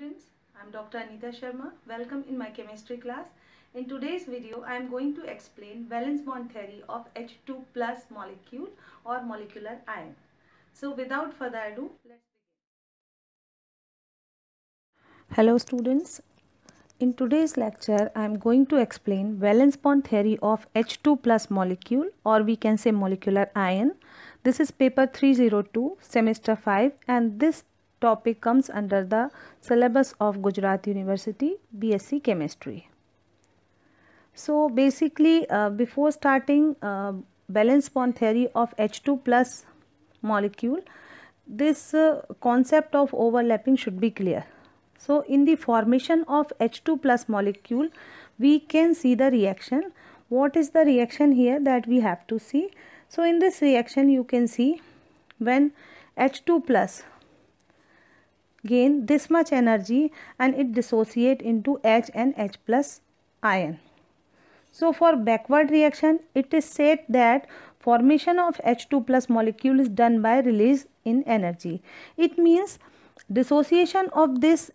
students, I am Dr. Anita Sharma. Welcome in my chemistry class. In today's video, I am going to explain valence bond theory of H2 plus molecule or molecular ion. So without further ado, let's begin. Hello students. In today's lecture, I am going to explain valence bond theory of H2 plus molecule, or we can say molecular ion. This is paper 302, semester 5, and this topic comes under the syllabus of Gujarat University, BSc Chemistry. So basically, before starting valence bond theory of H2 plus molecule, this concept of overlapping should be clear. So in the formation of H2 plus molecule, we can see the reaction. What is the reaction here that we have to see? So in this reaction, you can see when H2 plus gain this much energy and it dissociate into H and H plus ion. So for backward reaction, it is said that formation of H2 plus molecule is done by release in energy. It means dissociation of this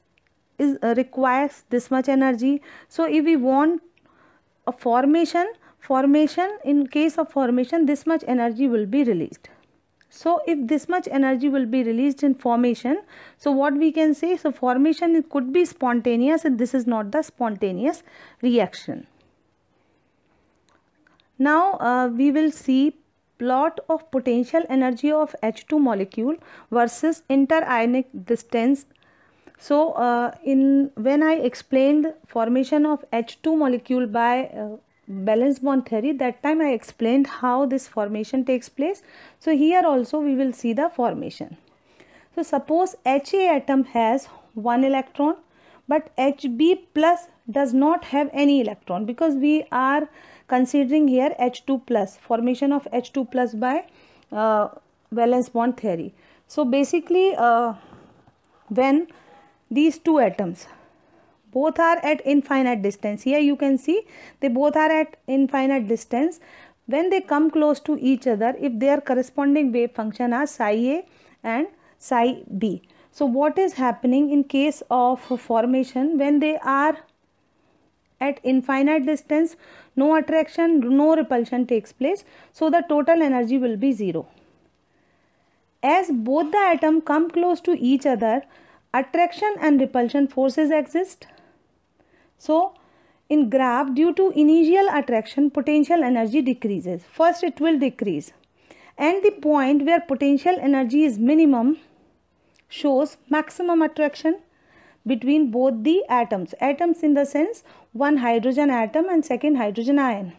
requires this much energy. So if we want a formation, in case of formation, this much energy will be released. So if this much energy will be released in formation, so what we can say, so formation it could be spontaneous, and this is not the spontaneous reaction. Now we will see plot of potential energy of H2 molecule versus interionic distance. So when I explained formation of H2 molecule by valence bond theory, that time I explained how this formation takes place. So here also we will see the formation. So suppose HA atom has 1 electron, but HB plus does not have any electron, because we are considering here H2 plus, formation of H2 plus by valence bond theory. So basically when these two atoms both are at infinite distance, here you can see they both are at infinite distance. When they come close to each other, if their corresponding wave function are psi A and psi B. So what is happening in case of formation, when they are at infinite distance, no attraction, no repulsion takes place, so the total energy will be 0. As both the atoms come close to each other, attraction and repulsion forces exist. So in graph, due to initial attraction, potential energy decreases. First it will decrease, and the point where potential energy is minimum shows maximum attraction between both the atoms. Atoms in the sense one hydrogen atom and second hydrogen ion.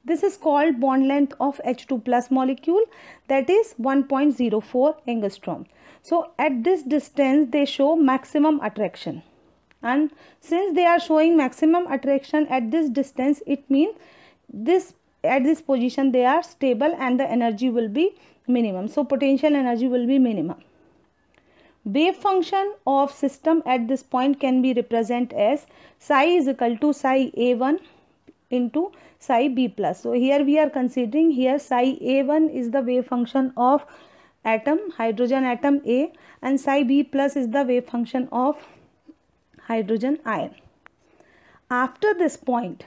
This is called bond length of H2 plus molecule, that is 1.04 angstrom. So at this distance they show maximum attraction, and since they are showing maximum attraction at this distance, it means at this position they are stable and the energy will be minimum. So potential energy will be minimum. Wave function of system at this point can be represented as psi is equal to psi A1 into psi B plus. So here we are considering here psi A1 is the wave function of atom, hydrogen atom A, and psi B plus is the wave function of hydrogen ion. After this point,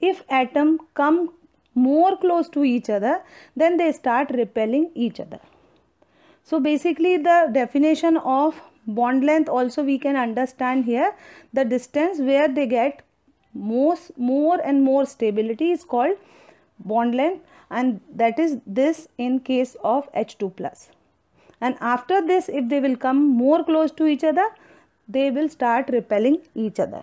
if atom come more close to each other, then they start repelling each other. So basically the definition of bond length also we can understand here. The distance where they get more and more stability is called bond length, and that is this in case of H2 plus. And after this, if they will come more close to each other, they will start repelling each other.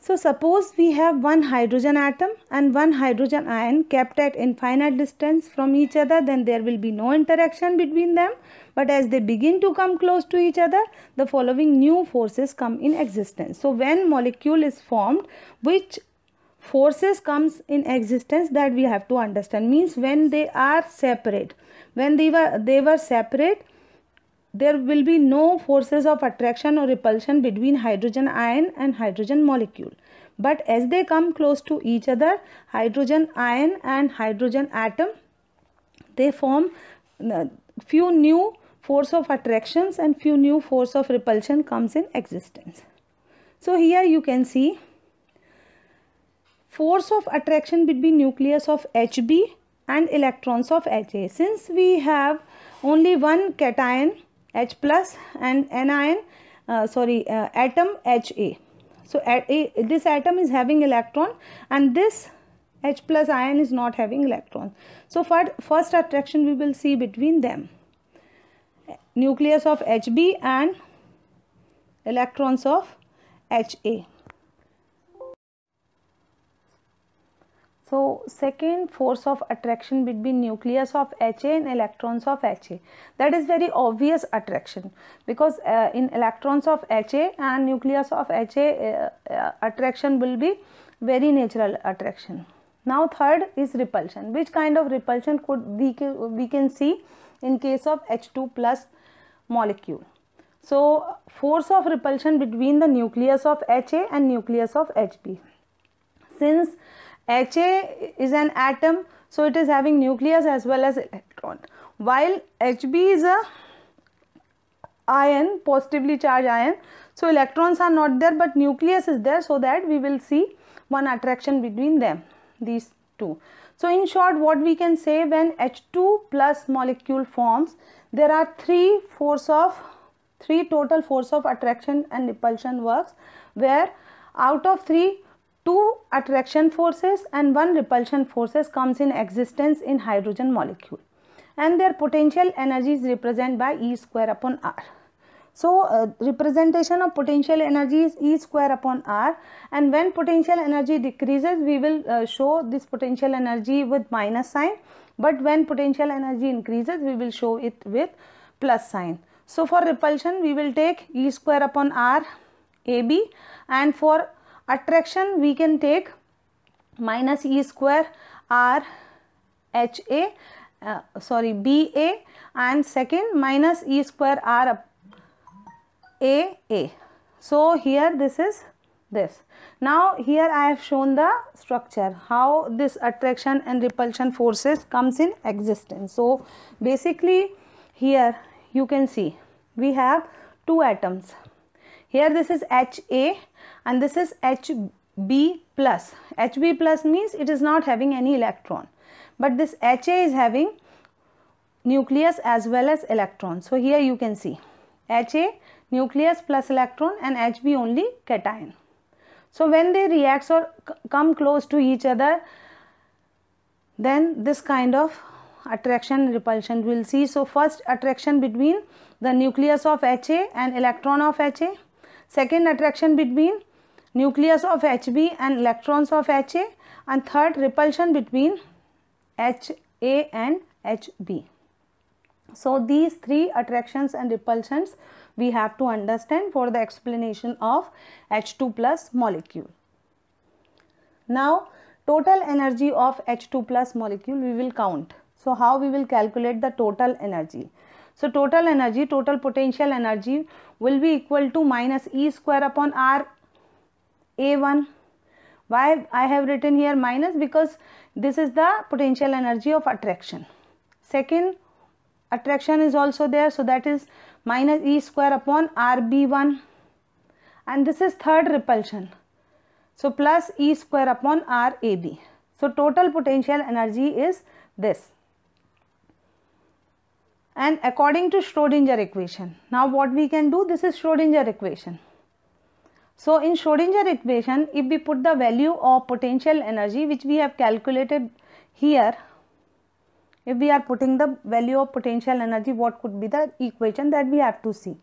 So suppose we have one hydrogen atom and one hydrogen ion kept at infinite distance from each other, then there will be no interaction between them. But as they begin to come close to each other, the following new forces come in existence. So when molecule is formed, which forces comes in existence, that we have to understand. Means when they are separate, when they were separate, there will be no forces of attraction or repulsion between hydrogen ion and hydrogen molecule. But as they come close to each other, hydrogen ion and hydrogen atom, they form few new force of attractions and few new force of repulsion comes in existence. So here you can see force of attraction between nucleus of Hb and electrons of Ha. Since we have only one cation H plus and anion atom Ha. So this atom is having electron and this H plus ion is not having electron. So for first attraction we will see between them, nucleus of Hb and electrons of Ha. So second force of attraction between nucleus of Ha and electrons of Ha. That is very obvious attraction, because in electrons of Ha and nucleus of Ha attraction will be very natural attraction. Now third is repulsion. Which kind of repulsion could we can see in case of H2 plus molecule? So force of repulsion between the nucleus of Ha and nucleus of Hb. Since Ha is an atom, so it is having nucleus as well as electron, while Hb is a ion, positively charged ion, so electrons are not there but nucleus is there, so that we will see one attraction between them, these two. So in short, what we can say, when H2 plus molecule forms, there are three total force of attraction and repulsion works, where out of three, 2 attraction forces and 1 repulsion forces comes in existence in hydrogen molecule, and their potential energy is represented by E square upon R. So representation of potential energy is E square upon R, and when potential energy decreases we will show this potential energy with minus sign, but when potential energy increases we will show it with plus sign. So for repulsion we will take E square upon R AB, and for attraction we can take minus E square R BA, and second minus E square R AA. So here this is this. Now here I have shown the structure, how this attraction and repulsion forces comes in existence. So basically here you can see we have two atoms. Here this is Ha and this is Hb plus. Hb plus means it is not having any electron, but this Ha is having nucleus as well as electron. So here you can see Ha nucleus plus electron and Hb only cation. So when they react or come close to each other, then this kind of attraction repulsion we will see. So first attraction between the nucleus of Ha and electron of Ha, second attraction between nucleus of Hb and electrons of Ha, and third repulsion between Ha and Hb. So these three attractions and repulsions we have to understand for the explanation of H2 plus molecule. Now total energy of H2 plus molecule we will count. So how we will calculate the total energy? So total energy, total potential energy will be equal to minus E square upon R A1. Why I have written here minus? Because this is the potential energy of attraction. Second attraction is also there, so that is minus E square upon RB1, and this is third repulsion, so plus E square upon RAB. So total potential energy is this. And according to Schrodinger equation, now what we can do, this is Schrodinger equation. So in Schrodinger equation, if we put the value of potential energy which we have calculated here, if we are putting the value of potential energy, what could be the equation that we have to see?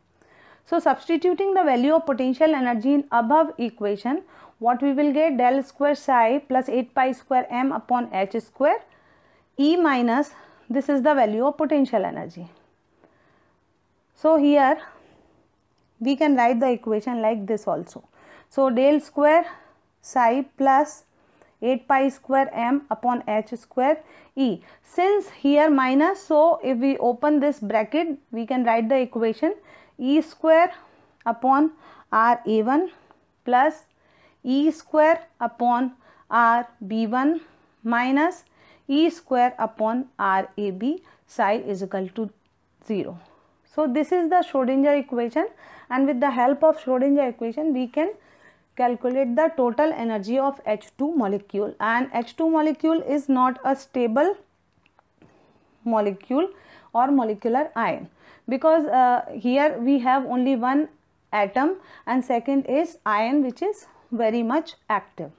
So substituting the value of potential energy in above equation, what we will get, del square psi plus 8 pi square m upon h square E minus, this is the value of potential energy. So here we can write the equation like this also. So del square psi plus 8 pi square m upon h square E. Since here minus, so if we open this bracket we can write the equation E square upon RA1 plus E square upon RB1 minus E square upon RAB psi is equal to 0. So this is the Schrodinger equation, and with the help of Schrodinger equation we can calculate the total energy of H2 molecule. And H2 molecule is not a stable molecule or molecular ion, because here we have only one atom, and second is ion which is very much active.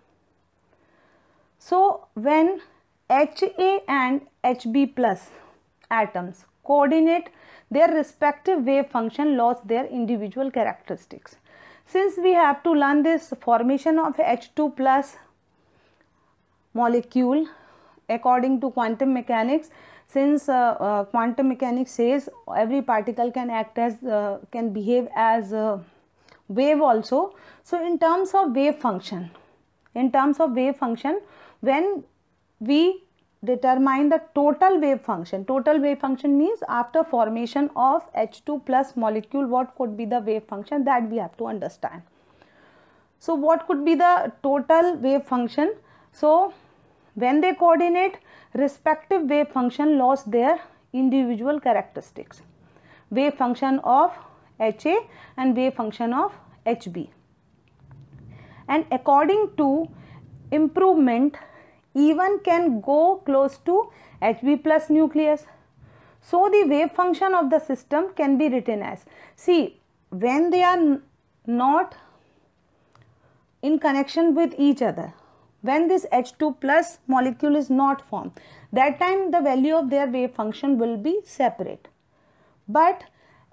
So when HA and HB plus atoms coordinate, their respective wave function lost their individual characteristics. Since we have to learn this formation of H2 plus molecule according to quantum mechanics, since quantum mechanics says every particle can act as can behave as a wave also. So in terms of wave function, when we determine the total wave function means after formation of H2 plus molecule, what could be the wave function, that we have to understand. So what could be the total wave function? So when they coordinate, respective wave function lost their individual characteristics, wave function of HA and wave function of HB. And according to improvement, E1 can go close to HB plus nucleus. So the wave function of the system can be written as, see, when they are not in connection with each other, when this H2 plus molecule is not formed, that time the value of their wave function will be separate. But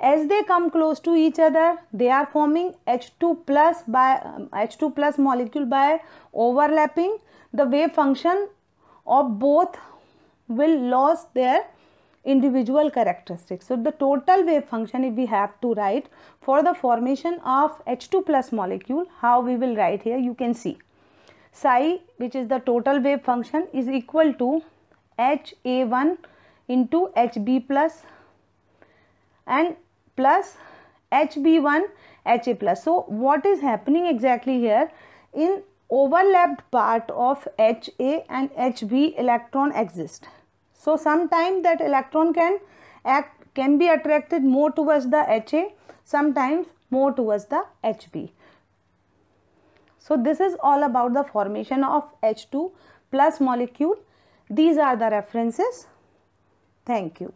as they come close to each other, they are forming H2 plus molecule by overlapping. The wave function of both will lose their individual characteristics. So the total wave function, if we have to write for the formation of H2 plus molecule, how we will write here, you can see psi, which is the total wave function, is equal to HA1 into HB plus and plus HB1 HA plus. So what is happening exactly here, in overlapped part of HA and HB, electron exist. So sometimes that electron can be attracted more towards the HA, sometimes more towards the HB. So this is all about the formation of H2 plus molecule. These are the references. Thank you.